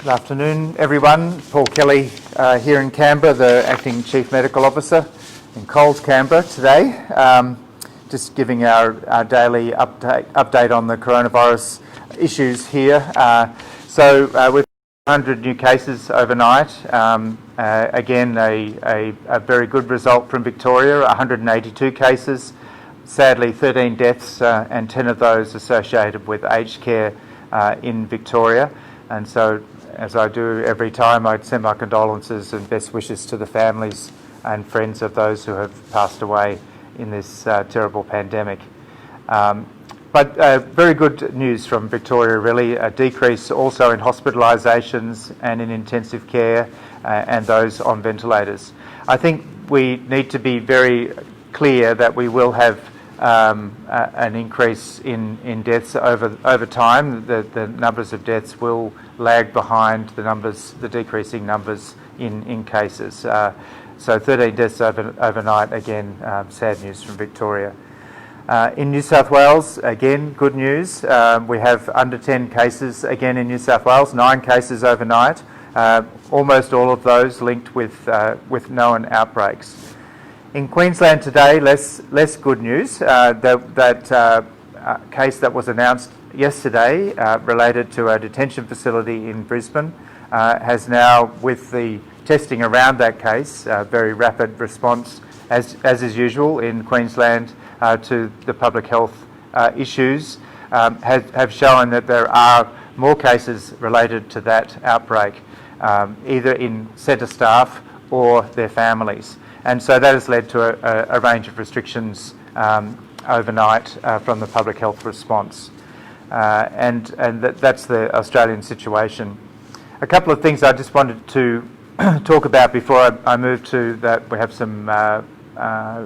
Good afternoon, everyone. Paul Kelly here in Canberra, the Acting Chief Medical Officer in Coles, Canberra today. Just giving our daily update on the coronavirus issues here. We've 100 new cases overnight. Again, a very good result from Victoria, 182 cases. Sadly, 13 deaths and 10 of those associated with aged care in Victoria. And so, as I do every time, I'd send my condolences and best wishes to the families and friends of those who have passed away in this terrible pandemic. But very good news from Victoria, really. A decrease also in hospitalisations and in intensive care and those on ventilators. I think we need to be very clear that we will have an increase in deaths over time. The numbers of deaths will lag behind the decreasing numbers in cases. So 13 deaths overnight, again, sad news from Victoria. In New South Wales, again, good news. We have under 10 cases again in New South Wales, 9 cases overnight, almost all of those linked with known outbreaks. In Queensland today, less good news. That case that was announced yesterday related to a detention facility in Brisbane has now, with the testing around that case, very rapid response, as is usual in Queensland, to the public health issues, have shown that there are more cases related to that outbreak, either in centre staff or their families. And so that has led to a range of restrictions overnight from the public health response. And that's the Australian situation. A couple of things I just wanted to talk about before I move to that. We have some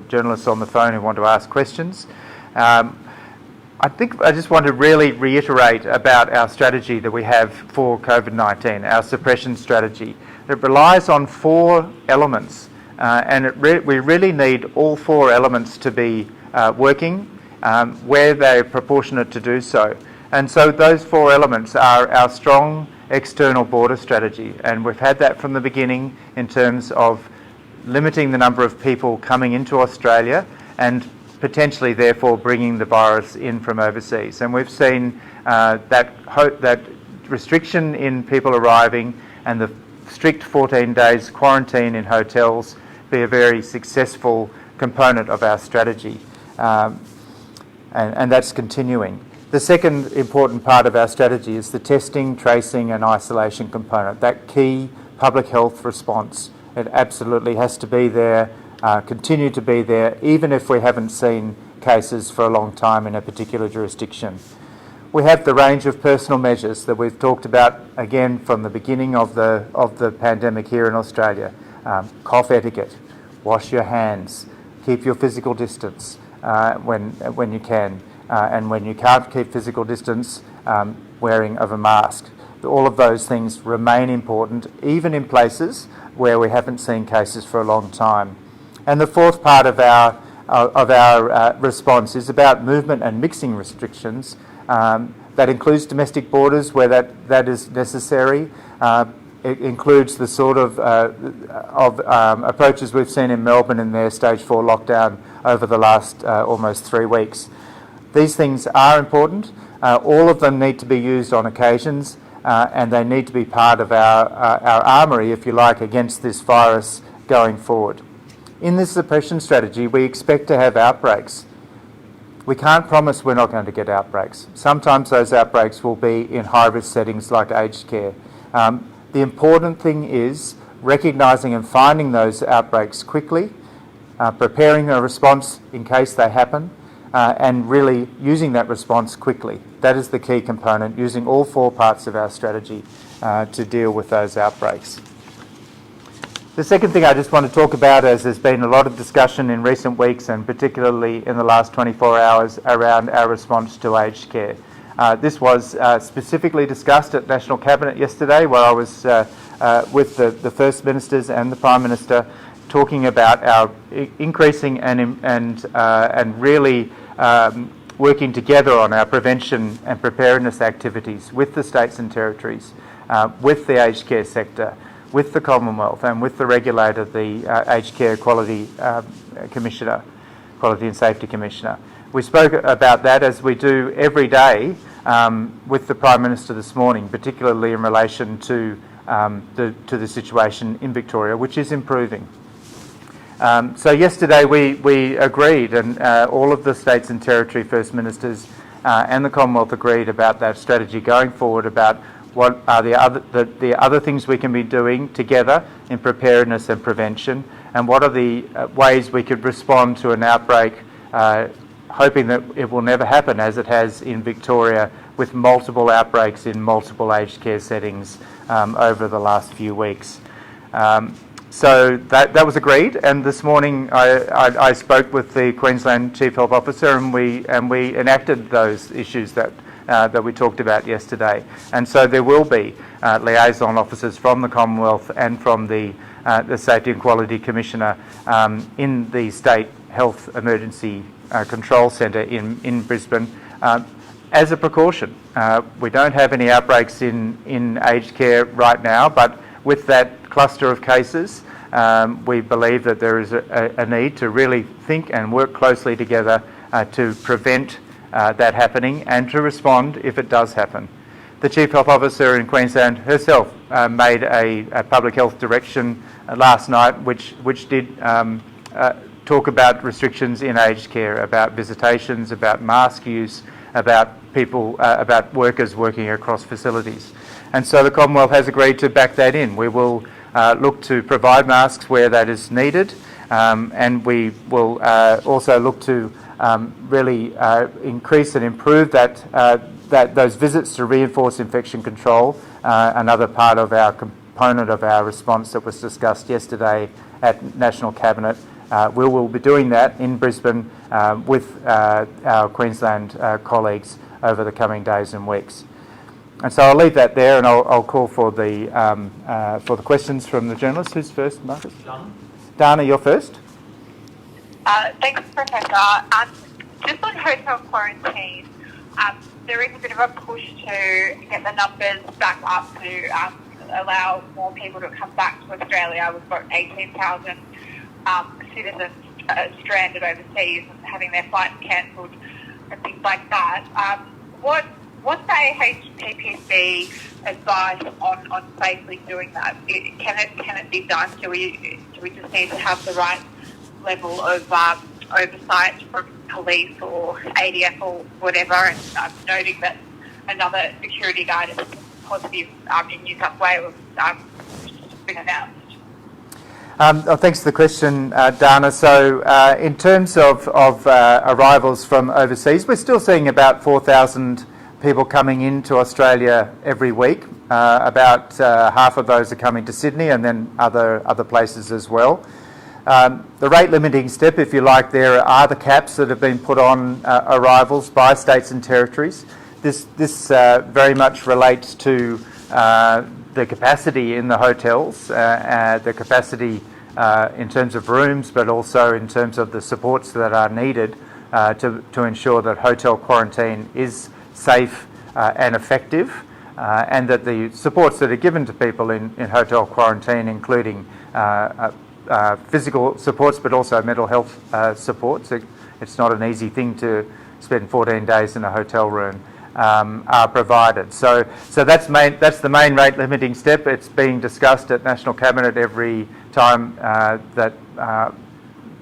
journalists on the phone who want to ask questions. I think I just want to really reiterate about our strategy that we have for COVID-19, our suppression strategy. It relies on 4 elements. And we really need all 4 elements to be working where they're proportionate to do so. And so those 4 elements are our strong external border strategy. And we've had that from the beginning in terms of limiting the number of people coming into Australia and potentially therefore bringing the virus in from overseas. And we've seen that restriction in people arriving and the strict 14 days quarantine in hotels be a very successful component of our strategy, and that's continuing. The second important part of our strategy is the testing, tracing and isolation component, that key public health response. It absolutely has to be there, continue to be there, even if we haven't seen cases for a long time in a particular jurisdiction. We have the range of personal measures that we've talked about, again, from the beginning of the pandemic here in Australia. Cough etiquette, wash your hands, keep your physical distance when you can, and when you can't keep physical distance, wearing of a mask. All of those things remain important, even in places where we haven't seen cases for a long time. And the fourth part of our response is about movement and mixing restrictions. That includes domestic borders where that is necessary. It includes the sort of approaches we've seen in Melbourne in their stage 4 lockdown over the last almost 3 weeks. These things are important. All of them need to be used on occasions, and they need to be part of our armoury, if you like, against this virus going forward. In this suppression strategy, we expect to have outbreaks. We can't promise we're not going to get outbreaks. Sometimes those outbreaks will be in high-risk settings like aged care. The important thing is recognising and finding those outbreaks quickly, preparing a response in case they happen, and really using that response quickly. That is the key component, using all 4 parts of our strategy to deal with those outbreaks. The second thing I just want to talk about is there's been a lot of discussion in recent weeks and particularly in the last 24 hours around our response to aged care. This was specifically discussed at National Cabinet yesterday, where I was with the First Ministers and the Prime Minister talking about our increasing and really working together on our prevention and preparedness activities with the states and territories, with the aged care sector, with the Commonwealth and with the regulator, the Aged Care Quality Commissioner, Quality and Safety Commissioner. We spoke about that as we do every day with the Prime Minister this morning, particularly in relation to the situation in Victoria, which is improving. So yesterday we agreed, and all of the states and territory First Ministers and the Commonwealth agreed about that strategy going forward, about what are the other things we can be doing together in preparedness and prevention, and what are the ways we could respond to an outbreak, hoping that it will never happen as it has in Victoria, with multiple outbreaks in multiple aged care settings over the last few weeks. So that was agreed, and this morning I spoke with the Queensland Chief Health Officer, and we enacted those issues that we talked about yesterday. And so there will be liaison officers from the Commonwealth and from the Safety and Quality Commissioner in the State Health Emergency Control Centre in Brisbane as a precaution. We don't have any outbreaks in aged care right now, but with that cluster of cases, we believe that there is a need to really think and work closely together to prevent that happening and to respond if it does happen. The Chief Health Officer in Queensland herself made a public health direction last night which did talk about restrictions in aged care, about visitations, about mask use, about about workers working across facilities. And so the Commonwealth has agreed to back that in. We will look to provide masks where that is needed, and we will also look to really increase and improve those visits to reinforce infection control, another part of our component of our response that was discussed yesterday at National Cabinet. We will be doing that in Brisbane with our Queensland colleagues over the coming days and weeks. And so I'll leave that there, and I'll call for the questions from the journalists. Who's first, Marcus? Dana, you're first. Thanks, Professor. Just on hotel quarantine, there is a bit of a push to get the numbers back up to allow more people to come back to Australia. We've got 18,000 citizens stranded overseas and having their flights cancelled and things like that. What's the AHPPC advice on safely doing that? Can it be done? Do we just need to have the right level of oversight from police or ADF or whatever? And noting that another security guard is positive in New South Wales been announced. Thanks for the question, Dana. So in terms of arrivals from overseas, we're still seeing about 4,000 people coming into Australia every week. About half of those are coming to Sydney, and then other places as well. The rate limiting step, if you like, there are the caps that have been put on arrivals by states and territories. This very much relates to the capacity in the hotels, the capacity in terms of rooms, but also in terms of the supports that are needed to ensure that hotel quarantine is safe and effective, and that the supports that are given to people in hotel quarantine, including physical supports but also mental health supports. It's not an easy thing to spend 14 days in a hotel room, are provided. So that's the main rate limiting step. It's being discussed at National Cabinet every time that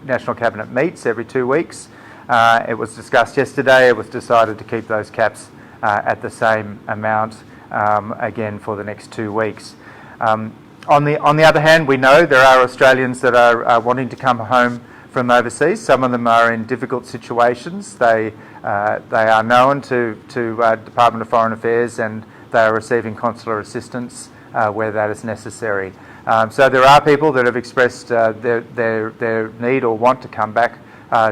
National Cabinet meets, every 2 weeks. It was discussed yesterday. It was decided to keep those caps at the same amount again for the next 2 weeks. On the other hand, we know there are Australians that are wanting to come home from overseas. Some of them are in difficult situations. They are known to Department of Foreign Affairs, and they are receiving consular assistance where that is necessary. So there are people that have expressed their need or want to come back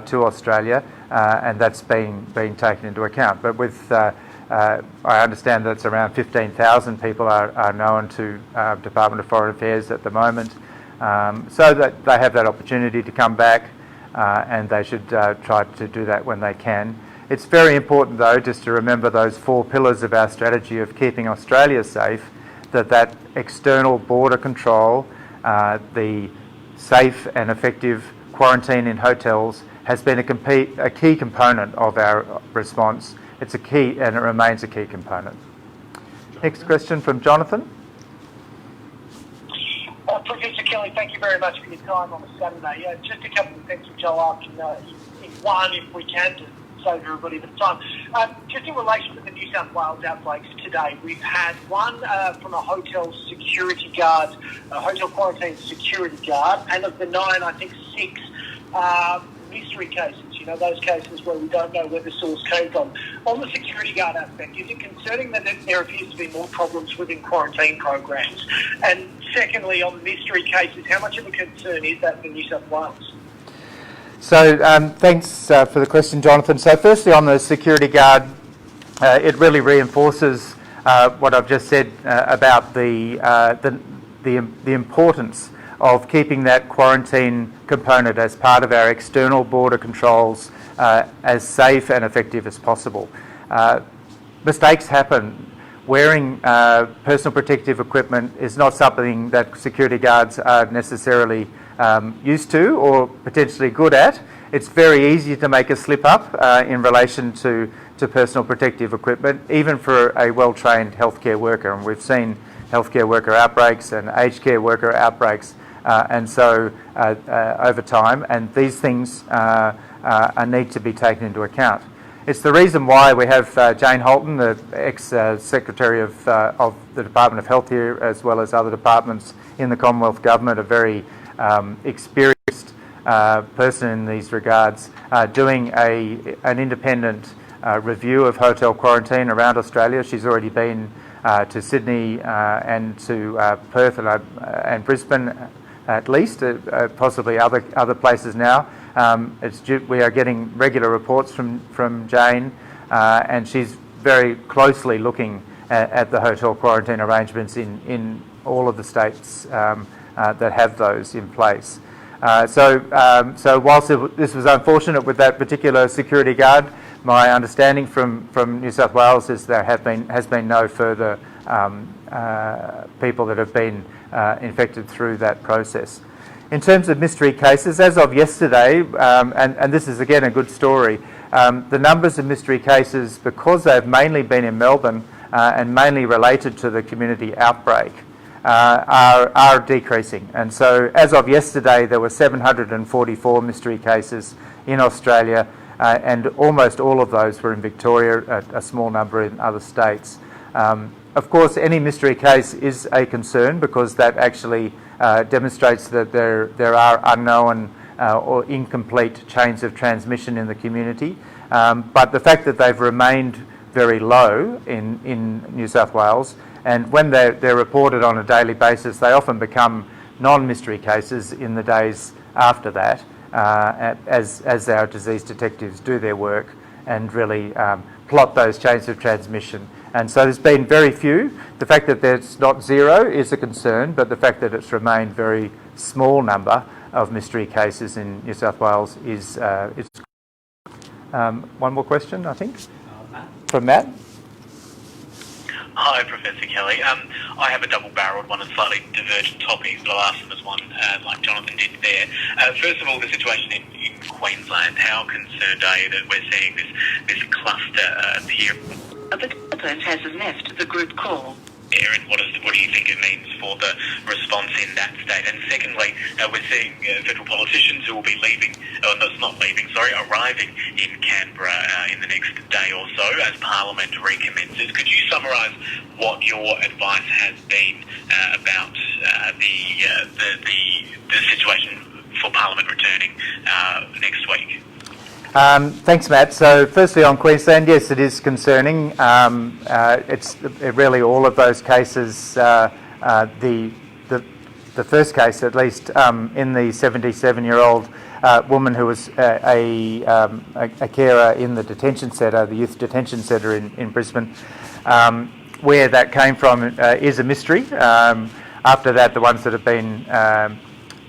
to Australia, and that's being taken into account. But with I understand that it's around 15,000 people are known to Department of Foreign Affairs at the moment, so that they have that opportunity to come back, and they should try to do that when they can. It's very important, though, just to remember those 4 pillars of our strategy of keeping Australia safe, that external border control, the safe and effective quarantine in hotels has been a key component of our response. It's a key, and it remains a key component. Next question from Jonathan. Professor Kelly, thank you very much for your time on a Saturday. Just a couple of things which I'll ask in one, if we can, to save everybody a bit of time. Just in relation to the New South Wales outbreaks today, we've had one from a hotel security guard, a hotel quarantine security guard, and of the 9, I think 6 mystery cases, those cases where we don't know where the source came from. On the security guard aspect, is it concerning that there appears to be more problems within quarantine programs? And secondly, on mystery cases, how much of a concern is that for New South Wales? So thanks for the question, Jonathan. So firstly, on the security guard, it really reinforces what I've just said about the importance of keeping that quarantine component as part of our external border controls as safe and effective as possible. Mistakes happen. Wearing personal protective equipment is not something that security guards are necessarily used to or potentially good at. It's very easy to make a slip up in relation to personal protective equipment, even for a well-trained healthcare worker. And we've seen healthcare worker outbreaks and aged care worker outbreaks and so over time, and these things need to be taken into account. It's the reason why we have Jane Holton, the ex-Secretary of the Department of Health here, as well as other departments in the Commonwealth Government, a very experienced person in these regards, doing an independent review of hotel quarantine around Australia. She's already been to Sydney and to Perth and Brisbane, at least, possibly other places now. We are getting regular reports from Jane, and she's very closely looking at the hotel quarantine arrangements in all of the states that have those in place. So whilst this was unfortunate with that particular security guard, my understanding from New South Wales is there has been no further people that have been infected through that process. In terms of mystery cases, as of yesterday, and this is again a good story, the numbers of mystery cases, because they've mainly been in Melbourne and mainly related to the community outbreak, are decreasing. And so as of yesterday, there were 744 mystery cases in Australia, and almost all of those were in Victoria, a small number in other states. Of course, any mystery case is a concern because that actually demonstrates that there are unknown or incomplete chains of transmission in the community. But the fact that they've remained very low in New South Wales, and when they're reported on a daily basis, they often become non-mystery cases in the days after that, as our disease detectives do their work and really plot those chains of transmission. And so there's been very few. The fact that there's not zero is a concern, but the fact that it's remained very small number of mystery cases in New South Wales is one more question, I think, from Matt. Hi, Professor Kelly. I have a double-barrelled one, a slightly divergent topic, but I'll ask them as one, like Jonathan did there. First of all, the situation in Queensland. How concerned are you that we're seeing this cluster appear? A participant has left the group call. And what do you think it means for the response in that state? And secondly, we're seeing federal politicians who will be arriving in Canberra in the next day or so as Parliament recommences. Could you summarise what your advice has been about the situation for Parliament returning next week? Thanks, Matt. So firstly on Queensland, yes, it is concerning. It's really all of those cases, the first case at least, in the 77-year-old woman who was a carer in the detention centre, the youth detention centre in Brisbane. Where that came from is a mystery. After that, the ones that have been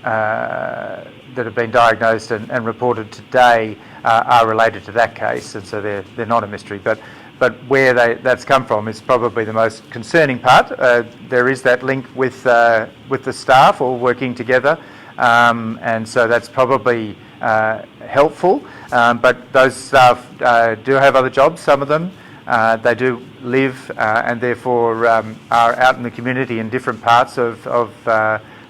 that have been diagnosed and reported today are related to that case, and so they're not a mystery. But where that's come from is probably the most concerning part. There is that link with the staff all working together, and so that's probably helpful. But those staff do have other jobs, some of them. They do live and therefore are out in the community in different parts of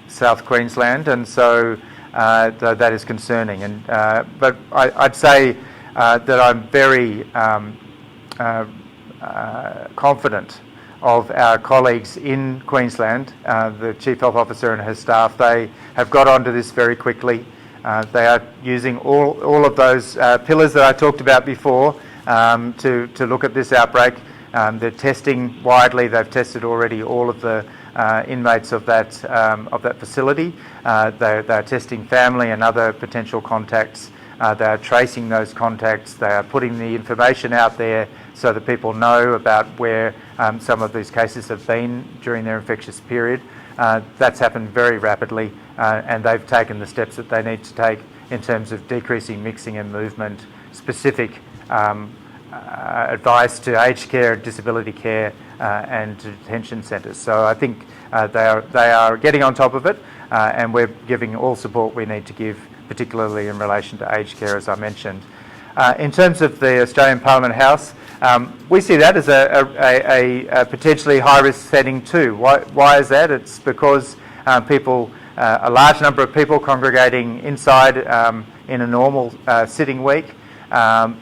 South Queensland, and so that is concerning. But I'd say that I'm very confident of our colleagues in Queensland, the Chief Health Officer and her staff. They have got onto this very quickly. They are using all of those pillars that I talked about before to look at this outbreak. They're testing widely. They've tested already all of the inmates of that facility. They're testing family and other potential contacts. They are tracing those contacts. They are putting the information out there so that people know about where some of these cases have been during their infectious period. That's happened very rapidly, and they've taken the steps that they need to take in terms of decreasing mixing and movement, specific advice to aged care, disability care, and to detention centres. So I think they are getting on top of it, and we're giving all support we need to give, particularly in relation to aged care, as I mentioned. In terms of the Australian Parliament House, we see that as a potentially high-risk setting too. Why is that? It's because a large number of people congregating inside in a normal sitting week,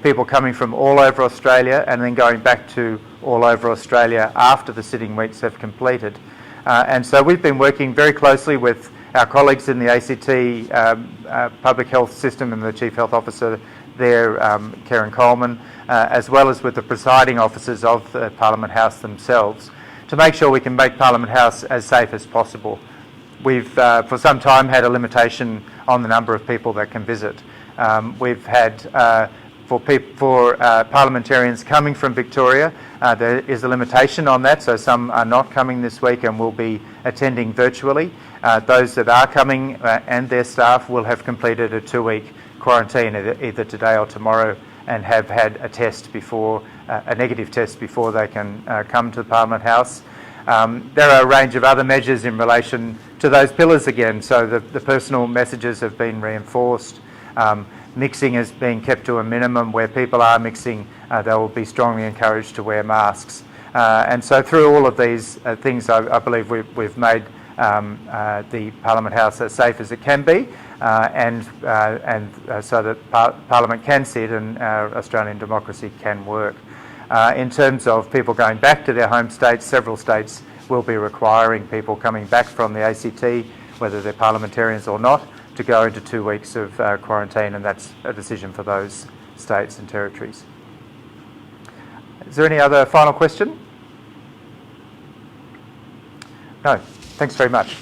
people coming from all over Australia and then going back to all over Australia after the sitting weeks have completed. And so we've been working very closely with our colleagues in the ACT public health system and the Chief Health Officer there, Karen Coleman, as well as with the presiding officers of the Parliament House themselves, to make sure we can make Parliament House as safe as possible. We've for some time had a limitation on the number of people that can visit. We've had for parliamentarians coming from Victoria, there is a limitation on that, so some are not coming this week and will be attending virtually. Those that are coming and their staff will have completed a 2-week quarantine either today or tomorrow and have had a test before, a negative test before they can come to the Parliament House. There are a range of other measures in relation to those pillars again, so the personal messages have been reinforced. Mixing is being kept to a minimum. Where people are mixing, they will be strongly encouraged to wear masks. And so through all of these things, I believe we've made the Parliament House as safe as it can be, and so that Parliament can sit and Australian democracy can work. In terms of people going back to their home states, several states will be requiring people coming back from the ACT, whether they're parliamentarians or not, to go into 2 weeks of quarantine, and that's a decision for those states and territories. Is there any other final question? No. Thanks very much.